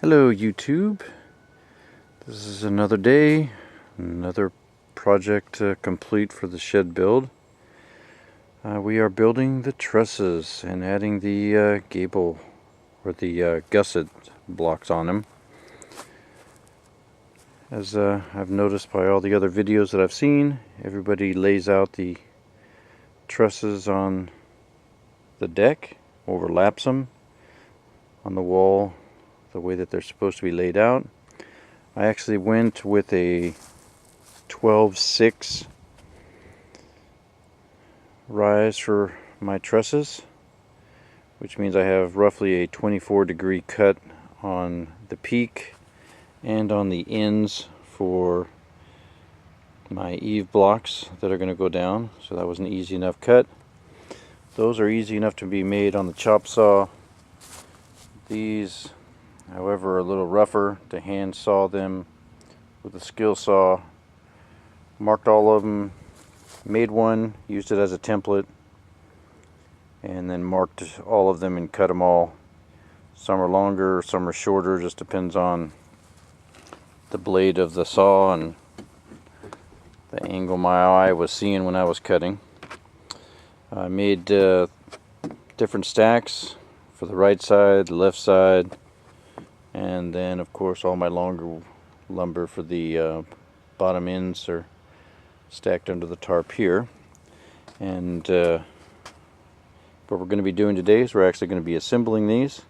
Hello YouTube, this is another day, another project complete for the shed build. We are building the trusses and adding the gable or the gusset blocks on them. As I've noticed by all the other videos that I've seen, everybody lays out the trusses on the deck, overlaps them on the wall the way that they're supposed to be laid out. I actually went with a 12/6 rise for my trusses, which means I have roughly a 24-degree cut on the peak and on the ends for my eave blocks that are going to go down. So that was an easy enough cut. Those are easy enough to be made on the chop saw. These, however, are a little rougher to hand saw them with a skill saw. Marked all of them, made one, used it as a template, and then marked all of them and cut them all. Some are longer, some are shorter, just depends on the blade of the saw and the angle my eye was seeing when I was cutting. I made different stacks for the right side, the left side, and then of course all my longer lumber for the bottom ends are stacked under the tarp here. And what we're going to be doing today is we're actually going to be assembling these.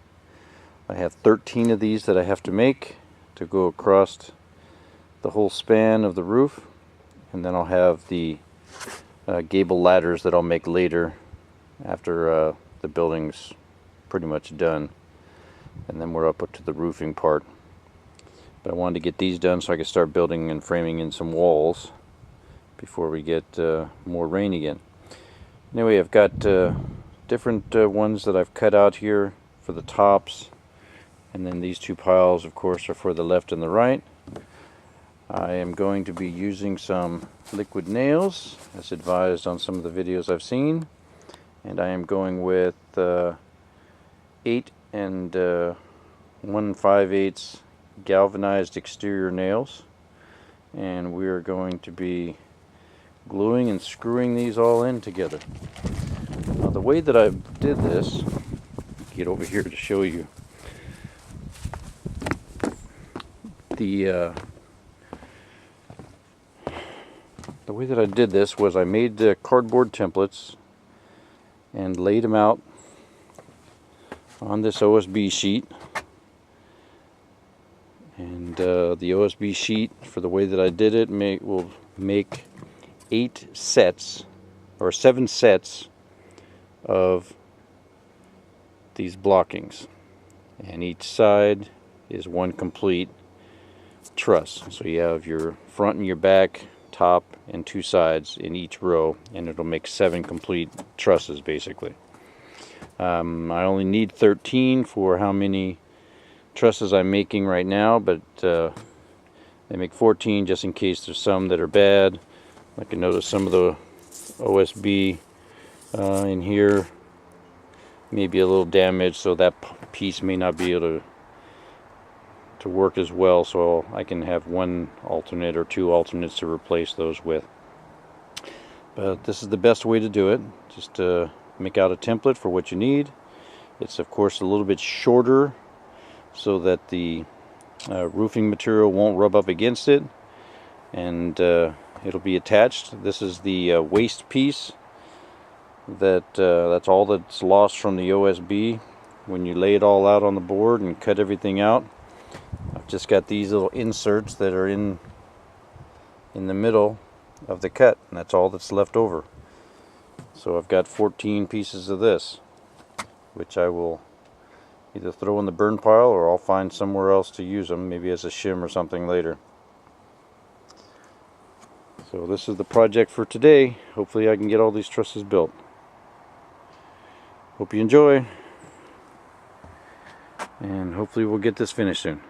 I have 13 of these that I have to make to go across the whole span of the roof, and then I'll have the gable ladders that I'll make later after the building's pretty much done, and then we're up to the roofing part. But I wanted to get these done so I could start building and framing in some walls before we get more rain again. Anyway, I've got different ones that I've cut out here for the tops, and then these two piles of course are for the left and the right. I am going to be using some liquid nails as advised on some of the videos I've seen, and I am going with 8 and 1/5/8 galvanized exterior nails, and we are going to be gluing and screwing these all in together. Now the way that I did this, get over here to show you, the way that I did this was I made the cardboard templates and laid them out on this OSB sheet. And the OSB sheet, for the way that I did it, will make 8 sets or 7 sets of these blockings, and each side is one complete truss. So you have your front and your back, top and 2 sides in each row, and it'll make 7 complete trusses basically. I only need 13 for how many trusses I'm making right now, but they make 14 just in case there's some that are bad. I can notice some of the OSB in here may be a little damaged, so that piece may not be able to work as well, so I can have one alternate or 2 alternates to replace those with. But this is the best way to do it. Just make out a template for what you need. It's of course a little bit shorter so that the roofing material won't rub up against it, and it'll be attached. This is the waste piece that's all that's lost from the OSB when you lay it all out on the board and cut everything out. I've just got these little inserts that are in the middle of the cut, and that's all that's left over. So I've got 14 pieces of this, which I will either throw in the burn pile or I'll find somewhere else to use them, maybe as a shim or something later. So this is the project for today. Hopefully I can get all these trusses built. Hope you enjoy, and hopefully we'll get this finished soon.